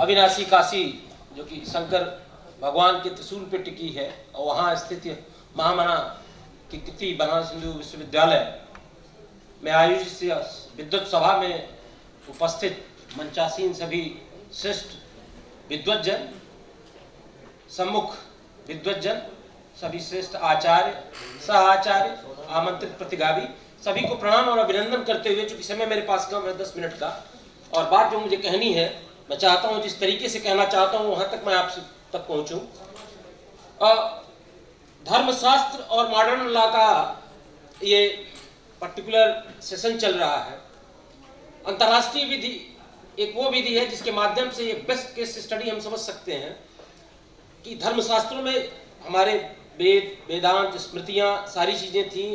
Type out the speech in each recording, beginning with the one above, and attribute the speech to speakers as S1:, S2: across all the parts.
S1: अविनाशी काशी जो कि शंकर भगवान के त्रिशूल पे टिकी है और वहाँ स्थित महामना की कृति बनारस हिंदू विश्वविद्यालय में आयोजित विद्वत सभा में उपस्थित मंचासीन सभी श्रेष्ठ विद्वज्जन, सम्मुख विद्वज्जन, सभी श्रेष्ठ आचार्य, सह आचार्य, आमंत्रित प्रतिगामी सभी को प्रणाम और अभिनंदन करते हुए, चूंकि समय मेरे पास कम है 10 मिनट का, और बात जो मुझे कहनी है मैं चाहता हूं जिस तरीके से कहना चाहता हूं वहां तक मैं आपसे तक पहुंचूं। धर्मशास्त्र और मॉडर्न लॉ का ये पर्टिकुलर सेशन चल रहा है। अंतर्राष्ट्रीय विधि एक वो विधि है जिसके माध्यम से ये बेस्ट केस स्टडी हम समझ सकते हैं कि धर्मशास्त्रों में हमारे वेद, वेदांत, स्मृतियां सारी चीजें थी।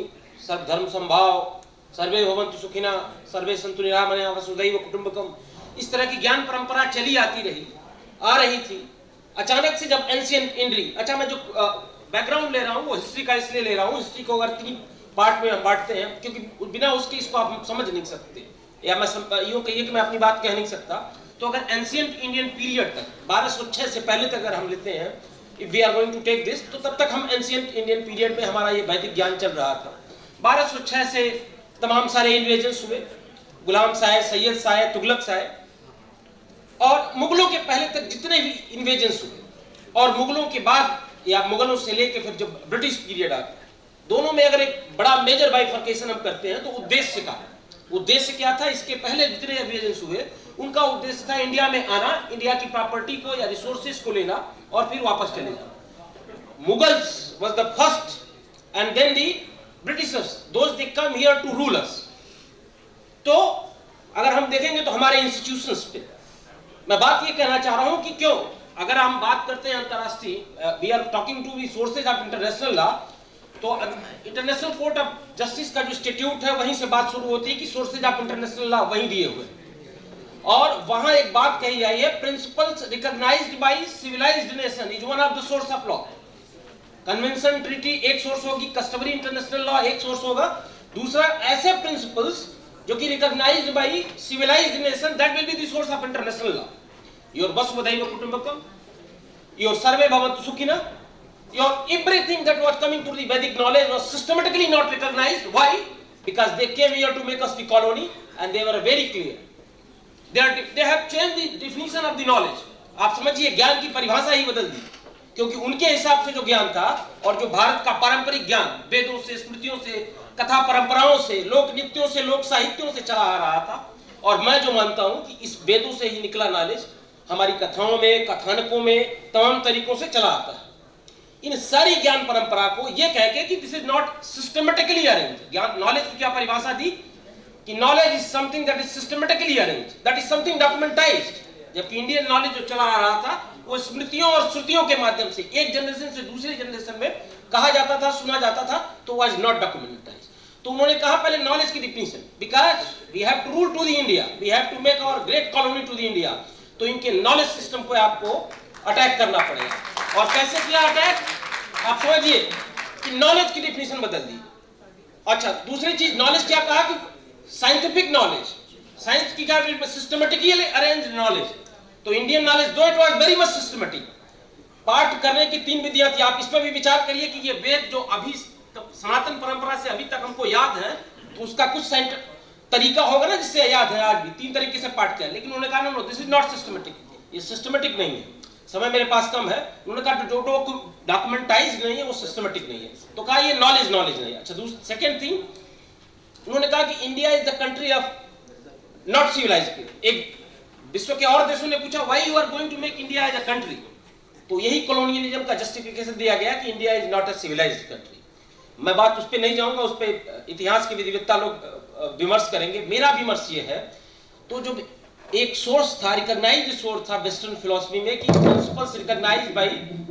S1: सर्वधर्म संभाव, सर्वे भवन्तु सुखिनः, सर्वे सन्तु निरामया वसुधैव कुटुम्बकम, इस तरह की ज्ञान परंपरा चली आ रही थी। अचानक से जब एंशिएंट इंडिया, अच्छा मैं जो बैकग्राउंड ले रहा हूँ वो हिस्ट्री का इसलिए ले रहा हूँ, हिस्ट्री को अगर 3 पार्ट में हम बांटते हैं क्योंकि बिना उसके इसको आप समझ नहीं सकते, या मैं यूँ कहिए कि मैं अपनी बात कह नहीं सकता। तो अगर एंशिएंट इंडियन पीरियड तक 1206 से पहले तक अगर हम लेते हैं, if we are going to take this, तो तब तक हम एंशिएंट इंडियन पीरियड में हमारा ये वैदिक ज्ञान चल रहा था। 1206 से तमाम सारे इन्वेजन्स हुए, गुलाम शाह, सैयद शाह, तुगलक शाह, और मुगलों के पहले तक जितने भी इन्वेजन्स हुए, और मुगलों के बाद या मुगलों से लेकर फिर जब ब्रिटिश पीरियड आता है, दोनों में अगर एक बड़ा मेजर बाइफर्केशन हम करते हैं तो उद्देश्य का, उद्देश्य क्या था? इसके पहले जितने इन्वेजन्स हुए उनका उद्देश्य था इंडिया में आना, इंडिया की प्रॉपर्टी को या रिसोर्सेज को लेना और फिर वापस चले जाना। Mughals was the first and then the Britishers, those they come here to rule us. तो अगर हम देखेंगे तो हमारे इंस्टीट्यूशंस पे मैं बात ये कहना चाह रहा हूं कि क्यों अगर हम बात करते हैं अंतरराष्ट्रीय, we are talking to the sources of international law, तो इंटरनेशनल कोर्ट ऑफ जस्टिस का जो इंस्टीट्यूट है वहीं से बात शुरू होती है कि सोर्सेज ऑफ इंटरनेशनल लॉ वहीं दिए हुए, और वहां एक बात कही जाए है, principles recognised by civilised nation is one of the source of law. Convention treaty एक सोर्स होगी, कस्टमरी इंटरनेशनल लॉ एक सोर्स होगा, दूसरा ऐसे प्रिंसिपल्स जो कि recognised by civilised nation, that will be the source of international law. Your वसुधैव कुटुंबकम, योर सर्वे भवन्तु सुखिनः, your everything that was coming to the Vedic knowledge was systematically not recognized. Why? Because they came here to make us the colony and they were very clear. They have changed the definition of the knowledge. आप समझिए ज्ञान की परिभाषा ही बदल दी, क्योंकि उनके हिसाब से जो ज्ञान था और जो भारत का पारंपरिक ज्ञान वेदों से, स्मृतियों से, कथा परंपराओं से, लोक नृत्यों से, लोक साहित्यों से चला आ रहा था, और मैं जो मानता हूं कि इस वेदों से ही निकला नॉलेज हमारी कथाओं में, कथानकों में तमाम तरीकों से चला आता है। इन सारी ज्ञान परंपरा को यह कह के कि this is not systematically arrange. ज्ञान नॉलेज की क्या परिभाषा दी कि knowledge is something that is systematically arrange, that is something documentized. जबकि इंडियन नॉलेज जो चला आ रहा था वो स्मृतियों और श्रुतियों के माध्यम से एक जनरेशन से दूसरी जनरेशन में कहा जाता था, सुना जाता था, तो वाज नॉट डॉक्यूमेंटाइज्ड। तो उन्होंने कहा पहले नॉलेज की definition, because we have to rule to the India, we have to make our great colony to the India, तो इनके नॉलेज सिस्टम को आपको अटैक करना पड़ेगा। और कैसे किया अटैक? आप समझिए कि नॉलेज की डिफिनेशन बदल दी। अच्छा, दूसरी चीज नॉलेज क्या कहा कि साइंटिफिक नॉलेज, साइंस की क्या, सिस्टमेटिकली अरेंज नॉलेज। तो इंडियन नॉलेज दो it was very much systematic. पाठ करने की 3 विधियां थी, आप इस पर भी विचार करिए कि ये वेद जो अभी सनातन परंपरा से अभी तक हमको याद है, तो उसका कुछ तरीका होगा ना जिससे याद है। आज भी 3 तरीके से पाठ किया, लेकिन उन्होंने कहा no, this is not systematic, ये सिस्टमेटिक नहीं है। समय मेरे पास कम है, उन्होंने कहा जो डॉक्यूमेंटाइज नहीं है वो सिस्टमेटिक नहीं है, तो कहा ये नॉलेज नहीं। अच्छा, सेकंड थिंग उन्होंने कहा कि India is the country of not civilised. एक विश्व के और देशों ने पूछा why you are going to make India as a country, तो यही कॉलोनियलिज्म का जस्टिफिकेशन दिया गया कि India is not a civilised country. मैं बात उस पर नहीं जाऊंगा, उस पर इतिहास के विधिवेत्ता लोग विमर्श करेंगे। मेरा विमर्श ये है, तो जो एक सोर्स था, रिकॉग्नाइज्ड सोर्स था वेस्टर्न फिलॉसफी में कि principles recognised by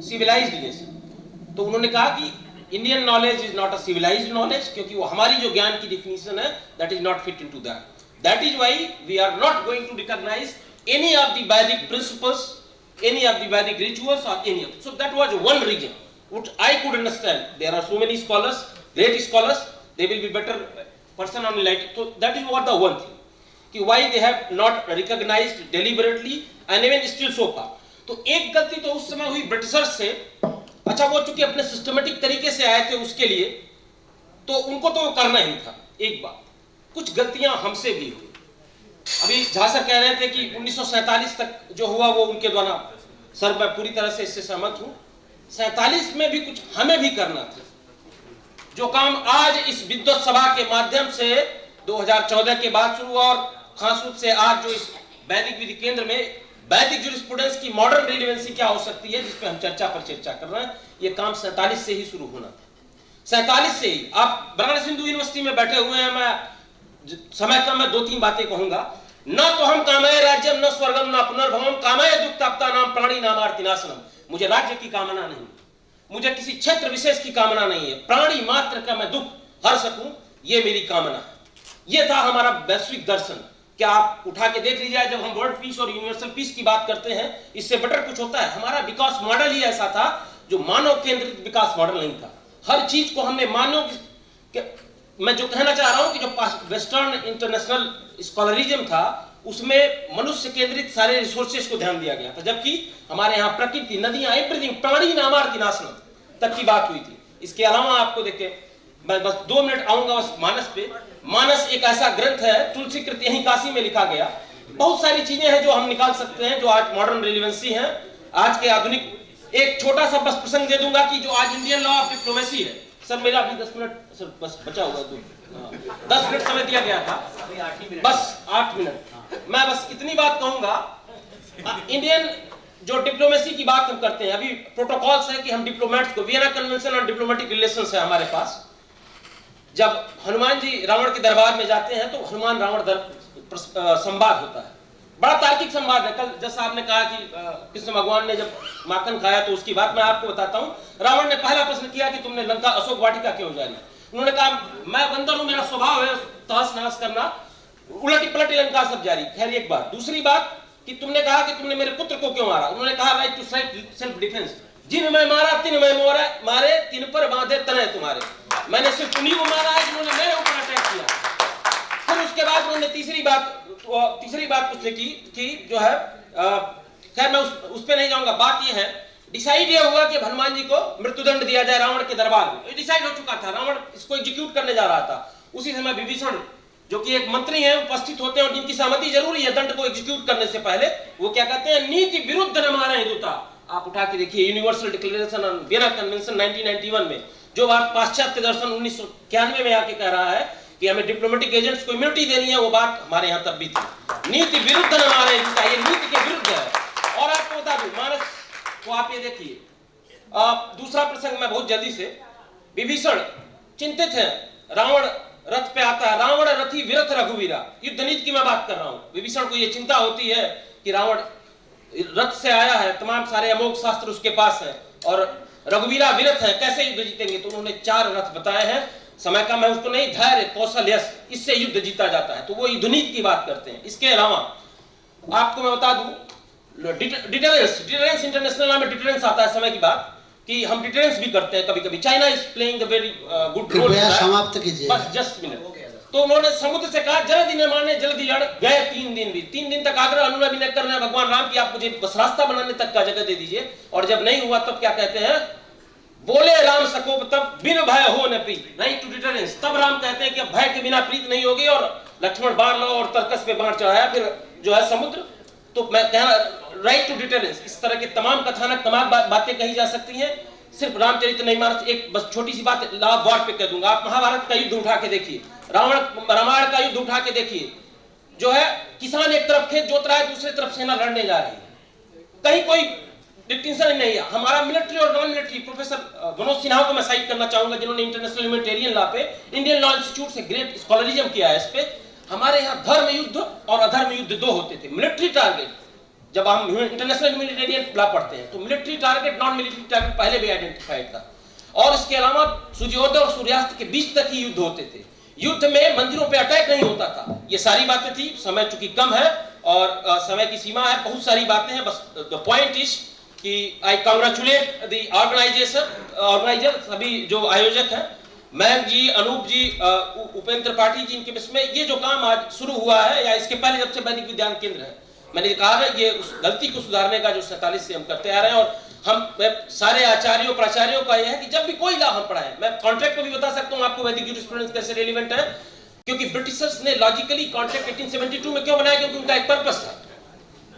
S1: civilised nation, तो उन्होंने कहा कि Indian knowledge is not a civilised knowledge, क्योंकि वो हमारी जो ज्ञान की डिफिनेशन है that is not fit into that. That is why we are not going to recognise any of the Vedic principles, any of the Vedic rituals और any of, so that was one reason which I could understand. There are so many scholars, great scholars, they will be better person on enlightenment, so that is what the one thing. कि why they have not recognised deliberately and even still so far. तो एक गलती तो उस समय हुई Britishers से। अच्छा, वो चूंकि अपने सिस्टमेटिक तरीके से आए थे उसके लिए, तो उनको तो वो करना ही था। एक बात, कुछ गलतियां हमसे भी हुई। अभी झा सर कह रहे थे कि 1947 तक जो हुआ वो उनके द्वारा, सर मैं पूरी तरह से इससे सहमत हूं। 47 में भी कुछ हमें भी करना था। जो काम आज इस विद्वत सभा के माध्यम से 2014 के बाद शुरू हुआ, और खास रूप से आज जो इस वैदिक विधि केंद्र में वैदिक ज्यूरिस्प्रूडेंस की मॉडर्न रिलेवेंसी क्या हो सकती है, जिसपे हम चर्चा कर रहे हैं, ये काम 47 से ही शुरू होना था। 47 से ही आप बनारस हिंदू यूनिवर्सिटी में बैठे हुए हैं। मैं समय कम, मैं 2-3 बातें कहूंगा। न तो हम कामये राज्यम न स्वर्गम न पुनर्भवम कामये दुक्ताप्ता नाम प्राणी नामार्तिनाशनम। मुझे राज्य की कामना नहीं, मुझे किसी क्षेत्र विशेष की कामना नहीं है, प्राणी मात्र का मैं दुख हर सकूं, ये मेरी कामना है। ये था हमारा वैश्विक दर्शन। क्या आप उठा के देख लीजिए, जब हम वर्ल्ड पीस और यूनिवर्सल पीस की बात करते हैं, इससे बेटर कुछ होता है। हमारा विकास मॉडल ही ऐसा था जो मानव केंद्रित विकास मॉडल नहीं था। हर चीज को हमने मानव के, मैं जो कहना चाह रहा हूं कि जो वेस्टर्न इंटरनेशनल स्कॉलरिज्म था, उसमें मनुष्य केंद्रित सारे रिसोर्सेज को ध्यान दिया गया था, जबकि हमारे यहाँ प्रकृति, नदियां, एवरीथिंग, प्राणी नामार्ति नाशनम तक की बात हुई थी। इसके अलावा आपको देखे, मैं बस 2 मिनट आऊंगा बस मानस पे। मानस एक ऐसा ग्रंथ है, तुलसी कृत यहीं काशी में लिखा गया। बहुत सारी चीजें हैं जो हम निकाल सकते हैं, जो आज मॉडर्न रिलेवेंसी है, आज के आधुनिक। एक छोटा सा बस प्रसंग दे दूंगा कि जो आज इंडियन लॉ ऑफ डिप्लोमेसी है। सर मेरा अभी 10 मिनट सर बस बचा हुआ, 10 मिनट समय दिया गया था, बस 8 मिनट। मैं बस इतनी बात कहूंगा, इंडियन जो डिप्लोमेसी की बात हम करते हैं, अभी प्रोटोकॉल्स है कि हम डिप्लोमेट्स को, Vienna convention on diplomatic relations है हमारे पास। जब हनुमान जी रावण के दरबार में जाते हैं तो हनुमान रावण संवाद होता है, बड़ा तार्किक संवाद है। कल जैसा आपने कहा कि कृष्ण भगवान ने जब माखन खाया, तो उसकी बात मैं आपको बताता हूं। रावण ने पहला प्रश्न किया कि तुमने लंका अशोक वाटिका क्यों जारी? उन्होंने कहा मैं बंदर हूं, मेरा स्वभाव है तहस नहस करना, उलटी पलटी लंका सब जारी। खैर एक बात। दूसरी बात कि तुमने कहा कि तुमने मेरे पुत्र को क्यों मारा? उन्होंने कहा राइट टू सेल्फ डिफेंस। जिन मैं मारा तिन मैं मारे, तिन पर बांधे तने तुम्हारे। मैंने सिर्फ उन्हीं को मारा है जिन्होंने मेरे ऊपर अटैक किया। फिर उसके बाद उन्होंने तीसरी बात पूछने की कि जो है, खैर मैं उस पे नहीं जाऊंगा। बात ये है, डिसाइड ये हुआ कि हनुमान जी को मृत्युदंड दिया जाए रावण के दरबार में। डिसाइड हो चुका था, रावण इसको एग्जीक्यूट करने जा रहा था। उसी समय विभीषण जो कि एक मंत्री हैं उपस्थित होते हैं, और जिनकी सहमति जरूरी है दंड को एग्जीक्यूट करने से पहले। वो क्या कहते हैं, नीति विरुद्ध न मारे हिंदुता। आप उठा के देखिए universal declaration on Vienna convention 1991 में, जो बात पाश्चात्य दर्शन 1991 में आके कह रहा है कि हमें डिप्लोमेटिक एजेंट्स को इम्यूनिटी देनी है, वो बात हमारे यहाँ तब भी थी। नीति विरुद्ध न मारे हिंदुता, ये नीति के विरुद्ध है। और आपको बता दूं, मानस को आप ये देखिए, दूसरा प्रसंग मैं बहुत जल्दी से, विभीषण चिंतित है, रावण रथ पे आता है, रावण रथी विरथ रघुवीरा। युद्ध नीति की मैं बात कर रहा हूं। विभीषण को यह चिंता होती है कि रावण रथ से आया है, तमाम सारे अमोघ शास्त्र उसके पास है, और रघुवीरा विरथ है, कैसे युद्ध जीतेंगे? तो उन्होंने 4 रथ बताए हैं। समय का मैं उसको नहीं, धैर्य, कौशल, यश, इससे युद्ध जीता जाता है। तो वो युद्ध नीति की बात करते हैं। इसके अलावा आपको मैं बता दूं, डिटरेंस इंटरनेशनल नाम में डिटरेंस आता है समय की बात, कि हम डिटरेंस भी करते हैं कभी कभी। China is playing the very good role.
S2: समाप्त कीजिए,
S1: बस जस्ट मिनट। तो उन्होंने समुद्र से कहा जल्दी निर्माण, जल्दी अड़ गए। 3 दिन भी, 3 दिन तक आग्रह अनुनय विनय कर रहे हैं भगवान राम की, आप मुझे बस रास्ता बनाने तक का जगह दे दीजिए। और जब नहीं हुआ तब क्या कहते हैं, बोले राम सकोप तब बिन भय हो न प्रीत, राइट टू डिटरेंस। तब राम कहते हैं कि अब भय के बिना प्रीत नहीं होगी, और लक्ष्मण बाण लो और तर्कस पे बाण चढ़ाया, फिर जो है समुद्र। तो मैं कहना राइट टू डिटरेंस। इस तरह के तमाम कथानक, तमाम बातें कही जा सकती हैं। सिर्फ रामचरित नहीं, मानस एक बस छोटी सी बात लाभ वार्ड पे कह दूंगा। आप महाभारत का युद्ध उठा के देखिए, रामायण का युद्ध उठा के देखिए, जो है किसान एक तरफ खेत जोत रहा है, दूसरी तरफ सेना लड़ने जा रही है, कहीं कोई डिस्टिंक्शन नहीं है। हमारा मिलिट्री और non military, professor Manoj Sinha को मैं साइट करना चाहूंगा, जिन्होंने इंटरनेशनल ह्यूमैनिटेरियन लॉ पे इंडियन लॉ इंस्टीट्यूट से ग्रेट स्कॉलरिज्म किया है इस पे। हमारे यहाँ धर्म युद्ध और अधर्म युद्ध 2 होते थे। मिलिट्री टारगेट, जब हम इंटरनेशनल ह्यूमैनिटेरियन लॉ पढ़ते हैं तो military target, non military target पहले भी आइडेंटिफाइड था। और इसके अलावा सूर्योदय और सूर्यास्त के बीच तक ही युद्ध होते थे। युद्ध में मंदिरों पे अटैक नहीं होता था। ये सारी बातें थी। समय चूंकि कम है और समय की सीमा है, बहुत सारी बातें हैं। बस द पॉइंट इज कि आई कांग्रेचुलेट द ऑर्गेनाइजर, सभी जो आयोजक हैं, मयंक जी, अनूप जी, उपेंद्र त्रिपाठी जी, इनके इसमें ये जो काम आज शुरू हुआ है या इसके पहले जब से वैदिक विज्ञान केंद्र है, मैंने कहा है ये उस गलती को सुधारने का जो 47 से हम करते आ रहे हैं। और हम सारे आचार्यों प्राचार्यों का यह है कि जब भी कोई लॉ हम पढ़ाएं, मैं कॉन्ट्रैक्ट में भी बता सकता हूं आपको वैदिक जूरिस्प्रूडेंस कैसे रेलिवेंट है, क्योंकि ब्रिटिशर्स ने लॉजिकली कॉन्ट्रैक्ट 1872 में क्यों बनाया, क्योंकि उनका एक पर्पस था।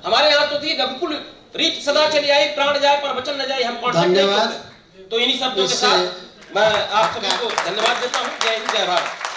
S1: हमारे यहाँ तो थी रघुकुल रीत सदा चली आई, प्राण जाए पर वचन न जाए, हम कॉन्ट्रैक्ट नहीं करते। तो इन्हीं शब्दों के साथ मैं आप सभी को धन्यवाद देता हूँ। जय हिंद, जय भारत।